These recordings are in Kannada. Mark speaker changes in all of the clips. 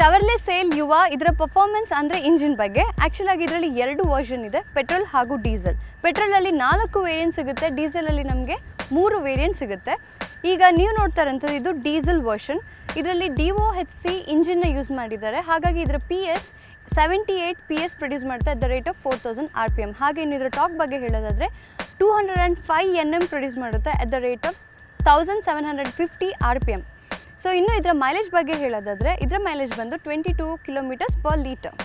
Speaker 1: ಶವರ್ಲೆ ಸೇಲ್ ಯುವ ಇದರ ಪರ್ಫಾರ್ಮೆನ್ಸ್ ಅಂದರೆ ಇಂಜಿನ್ ಬಗ್ಗೆ ಆ್ಯಕ್ಚುಲ್ ಆಗಿ ಇದರಲ್ಲಿ 2 ವರ್ಷನ್ ಇದೆ, ಪೆಟ್ರೋಲ್ ಹಾಗೂ ಡೀಸೆಲ್. ಪೆಟ್ರೋಲಲ್ಲಿ 4 ವೇರಿಯಂಟ್ ಸಿಗುತ್ತೆ, ಡೀಸೆಲಲ್ಲಿ ನಮಗೆ 3 ವೇರಿಯಂಟ್ ಸಿಗುತ್ತೆ. ಈಗ ನೀವು ನೋಡ್ತಾ ಇರೋಂಥದ್ದು ಇದು ಡೀಸೆಲ್ ವರ್ಷನ್. ಇದರಲ್ಲಿ DOHC ಇಂಜಿನ್ನ ಯೂಸ್ ಮಾಡಿದ್ದಾರೆ. ಹಾಗಾಗಿ ಇದರ PS 78 PS ಪ್ರೊಡ್ಯೂಸ್ ಮಾಡ್ತಾ at the rate of 4000 RPM. ಹಾಗೆ ಇನ್ನು ಇದರ ಟಾಕ್ ಬಗ್ಗೆ ಹೇಳೋದಾದರೆ 205 Nm ಪ್ರೊಡ್ಯೂಸ್ ಮಾಡುತ್ತೆ at the rate of 1750 RPM. So ಇನ್ನು ಇದರ ಮೈಲೇಜ್ ಬಗ್ಗೆ ಹೇಳೋದಾದರೆ ಇದರ ಮೈಲೇಜ್ ಬಂದು 22 km/L.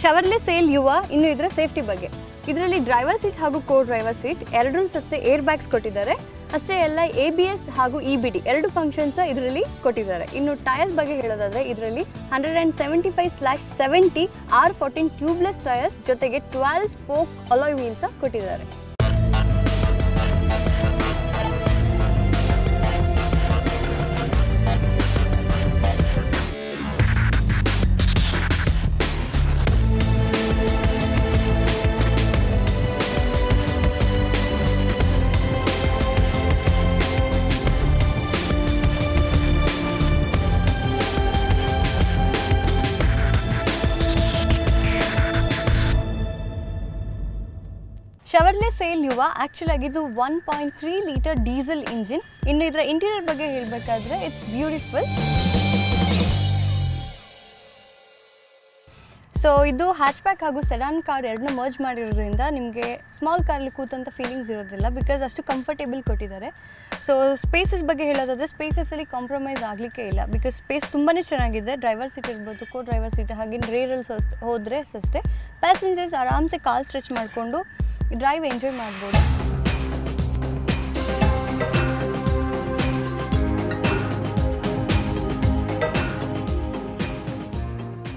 Speaker 1: ಶವರ್ಲೆ ಸೇಲ್ ಯುವ ಇನ್ನು ಇದರ ಸೇಫ್ಟಿ ಬಗ್ಗೆ. ಇದರಲ್ಲಿ ಡ್ರೈವರ್ ಸೀಟ್ ಹಾಗೂ ಕೋ ಡ್ರೈವರ್ ಸೀಟ್ ಎರಡನ್ನೂ ಅಷ್ಟೇ ಏರ್ ಬ್ಯಾಗ್ಸ್ ಕೊಟ್ಟಿದ್ದಾರೆ. ಅಷ್ಟೇ ಎಲ್ಲ ABS ಹಾಗೂ EBD 2 ಫಂಕ್ಷನ್ಸ್ ಇದರಲ್ಲಿ ಕೊಟ್ಟಿದ್ದಾರೆ. ಇನ್ನು ಟೈರ್ಸ್ ಬಗ್ಗೆ ಹೇಳೋದಾದರೆ ಇದರಲ್ಲಿ 175/70 R14 ಟ್ಯೂಬ್ಲೆಸ್ ಟೈರ್ಸ್ ಜೊತೆಗೆ 12 ಸ್ಪೋಕ್ ಅಲಾಯ್ ವೀಲ್ಸ್ ಕೊಟ್ಟಿದ್ದಾರೆ. ಶವರ್ಲೆ ಸೇಲ್ ಯುವ ಆ್ಯಕ್ಚುಲ್ ಆಗಿದ್ದು 1.3 ಲೀಟರ್ ಡೀಸೆಲ್ ಇಂಜಿನ್. ಇನ್ನು ಇದರ ಇಂಟೀರಿಯರ್ ಬಗ್ಗೆ ಹೇಳಬೇಕಾದ್ರೆ ಇಟ್ಸ್ ಬ್ಯೂಟಿಫುಲ್. ಸೊ ಇದು ಹ್ಯಾಚ್ಬ್ಯಾಕ್ ಹಾಗೂ ಸೆಡಾನ್ ಕಾರ್ ಎರಡನ್ನೂ ಮರ್ಜ್ ಮಾಡಿರೋದ್ರಿಂದ ನಿಮಗೆ ಸ್ಮಾಲ್ ಕಾರಲ್ಲಿ ಕೂತಂಥ ಫೀಲಿಂಗ್ಸ್ ಇರೋದಿಲ್ಲ, ಬಿಕಾಸ್ ಅಷ್ಟು ಕಂಫರ್ಟೇಬಲ್ ಕೊಟ್ಟಿದ್ದಾರೆ. ಸೊ ಸ್ಪೇಸಸ್ ಬಗ್ಗೆ ಹೇಳೋದಾದರೆ ಸ್ಪೇಸಸ್ಸಲ್ಲಿ ಕಾಂಪ್ರಮೈಸ್ ಆಗಲಿಕ್ಕೆ ಇಲ್ಲ, ಬಿಕಾಸ್ ಸ್ಪೇಸ್ ತುಂಬಾ ಚೆನ್ನಾಗಿದೆ. ಡ್ರೈವರ್ ಸೀಟ್ ಇರ್ಬೋದು, ಕೋ ಡ್ರೈವರ್ ಸೀಟ್, ಹಾಗೆ ರೇರಲ್ಲಿ ಹೋದರೆ ಅಷ್ಟೇ ಪ್ಯಾಸೆಂಜರ್ಸ್ ಆರಾಮ್ಸೆ ಕಾಲ್ ಸ್ಟ್ರೆಚ್ ಮಾಡಿಕೊಂಡು ಡ್ರೈವ್ ಎಂಜಾಯ್ ಮಾಡ್ಬೋದು.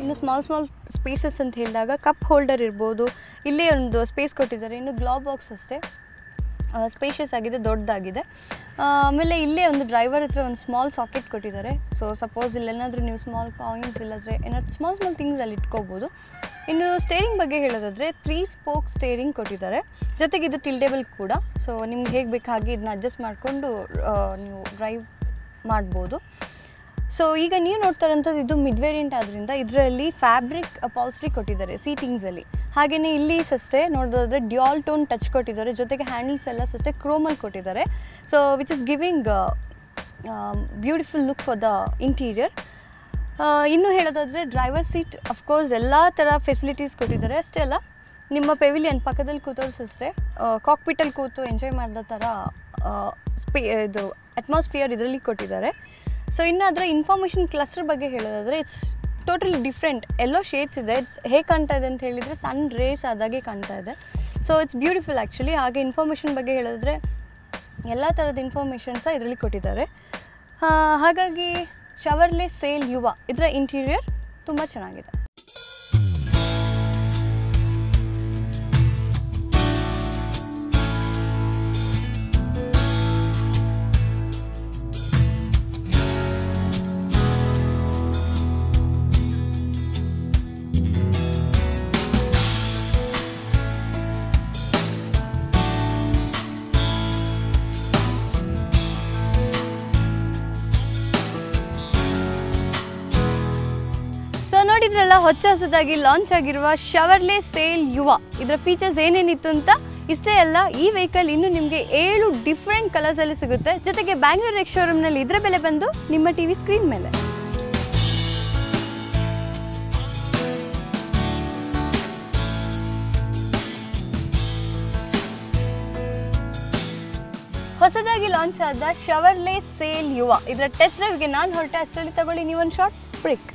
Speaker 1: ಇನ್ನು ಸ್ಮಾಲ್ ಸ್ಪೇಸಸ್ ಅಂತ ಹೇಳಿದಾಗ ಕಪ್ ಹೋಲ್ಡರ್ ಇರ್ಬೋದು, ಇಲ್ಲೇ ಒಂದು ಸ್ಪೇಸ್ ಕೊಟ್ಟಿದ್ದಾರೆ. ಇನ್ನು ಗ್ಲೌ ಬಾಕ್ಸ್ ಅಷ್ಟೇ ಸ್ಪೇಷಿಯಸ್ ಆಗಿದೆ, ದೊಡ್ಡದಾಗಿದೆ. ಆಮೇಲೆ ಇಲ್ಲೇ ಒಂದು ಡ್ರೈವರ್ ಹತ್ರ ಒಂದು ಸ್ಮಾಲ್ ಸಾಕೆಟ್ ಕೊಟ್ಟಿದ್ದಾರೆ. ಸೊ ಸಪೋಸ್ ಇಲ್ಲೇನಾದರೂ ನೀವು ಸ್ಮಾಲ್ ಕಾಯಿನ್ಸ್ ಇಲ್ಲದ್ರೆ ಏನಾದ್ರು ಸ್ಮಾಲ್ ಥಿಂಗ್ಸ್ ಅಲ್ಲಿ ಇಟ್ಕೋಬೋದು. ಇನ್ನು ಸ್ಟೇರಿಂಗ್ ಬಗ್ಗೆ ಹೇಳೋದಾದರೆ 3 ಸ್ಪೋಕ್ ಸ್ಟೇರಿಂಗ್ ಕೊಟ್ಟಿದ್ದಾರೆ, ಜೊತೆಗೆ ಇದು ಟಿಲ್ಟೇಬಲ್ ಕೂಡ. ಸೊ ನಿಮ್ಗೆ ಹೇಗೆ ಬೇಕು ಹಾಗೆ ಇದನ್ನ ಅಡ್ಜಸ್ಟ್ ಮಾಡಿಕೊಂಡು ನೀವು ಡ್ರೈವ್ ಮಾಡ್ಬೋದು. ಸೊ ಈಗ ನೀವು ನೋಡ್ತಾ ಇರೋಂಥದ್ದು ಇದು ಮಿಡ್ ವೇರಿಯಂಟ್ ಆದ್ದರಿಂದ ಇದರಲ್ಲಿ ಫ್ಯಾಬ್ರಿಕ್ ಅಪಾಲ್ಸ್ಟ್ರಿ ಕೊಟ್ಟಿದ್ದಾರೆ ಸೀಟಿಂಗ್ಸಲ್ಲಿ. ಹಾಗೆಯೇ ಇಲ್ಲಿ ಅಷ್ಟೇ ನೋಡೋದಾದರೆ ಡ್ಯುಯಲ್ ಟೋನ್ ಟಚ್ ಕೊಟ್ಟಿದ್ದಾರೆ, ಜೊತೆಗೆ ಹ್ಯಾಂಡಲ್ಸ್ ಎಲ್ಲ ಅಷ್ಟೇ ಕ್ರೋಮಲ್ಲಿ ಕೊಟ್ಟಿದ್ದಾರೆ. So which is giving beautiful look for the interior. ಇನ್ನು ಹೇಳೋದಾದರೆ ಡ್ರೈವರ್ ಸೀಟ್ ಅಫ್ಕೋರ್ಸ್ ಎಲ್ಲ ಥರ ಫೆಸಿಲಿಟೀಸ್ ಕೊಟ್ಟಿದ್ದಾರೆ. ಅಷ್ಟೇ ಅಲ್ಲ, ನಿಮ್ಮ ಪೆವಿಲಿಯನ್ ಪಕ್ಕದಲ್ಲಿ ಕೂತೋರ್ಸ್ ಅಷ್ಟೇ ಕಾಕ್ಪಿಟಲ್ಲಿ ಕೂತು ಎಂಜಾಯ್ ಮಾಡಿದ ಥರ ಇದು ಅಟ್ಮಾಸ್ಫಿಯರ್ ಇದರಲ್ಲಿ ಕೊಟ್ಟಿದ್ದಾರೆ. ಸೊ ಇನ್ನು ಅದರ ಇನ್ಫಾರ್ಮೇಷನ್ ಕ್ಲಸ್ಟರ್ ಬಗ್ಗೆ ಹೇಳೋದಾದರೆ it's totally different yellow shades ಇದೆ. ಇಟ್ಸ್ ಹೇಗೆ ಕಾಣ್ತಾ ಇದೆ ಅಂತ ಹೇಳಿದರೆ ಸನ್ ರೇಸ್ ಆದಾಗೆ ಕಾಣ್ತಾ ಇದೆ. So it's beautiful actually. ಹಾಗೆ ಇನ್ಫಾರ್ಮೇಷನ್ ಬಗ್ಗೆ ಹೇಳಿದ್ರೆ ಎಲ್ಲ ಥರದ ಇನ್ಫಾರ್ಮೇಷನ್ಸ ಇದರಲ್ಲಿ ಕೊಟ್ಟಿದ್ದಾರೆ. ಹಾಗಾಗಿ ಶವರ್ಲೆ ಸೇಲ್ ಯುವ ಇದರ ಇಂಟೀರಿಯರ್ ತುಂಬ ಚೆನ್ನಾಗಿದೆ. ನೋಡಿದ್ರಲ್ಲ ಹೊಚ್ಚ ಹೊಸದಾಗಿ ಲಾಂಚ್ ಆಗಿರುವ ಶವರ್ಲೆ ಸೇಲ್ ಯುವ. ಇದರ ಫೀಚರ್ಸ್ ಏನೇನಿತ್ತು ಅಂತ ಇಷ್ಟೇ ಅಲ್ಲ, ಈ ವೆಹಿಕಲ್ ಇನ್ನು ನಿಮಗೆ 7 ಡಿಫ್ರೆಂಟ್ ಕಲರ್ಸಲ್ಲಿ ಸಿಗುತ್ತೆ. ಜೊತೆಗೆ ಬ್ಯಾಂಗ್ಳೂರ್ ಎಕ್ಸ್ ಶೋರೂಮ್ನಲ್ಲಿ ಇದರ ಬೆಲೆ ಬಂದು ನಿಮ್ಮ ಟಿವಿ ಸ್ಕ್ರೀನ್ ಮೇಲೆ. ಹೊಸದಾಗಿ ಲಾಂಚ್ ಆದ ಶವರ್ಲೆ ಸೇಲ್ ಯುವ ಇದರ ಟೆಸ್ಟ್ ಡ್ರೈವ್ಗೆ ನಾನು ಹೊರಟೆ. ಅಷ್ಟರಲ್ಲಿ ತಗೊಳ್ಳಿ ನೀವೊಂದು ಶಾರ್ಟ್ ಬ್ರೇಕ್.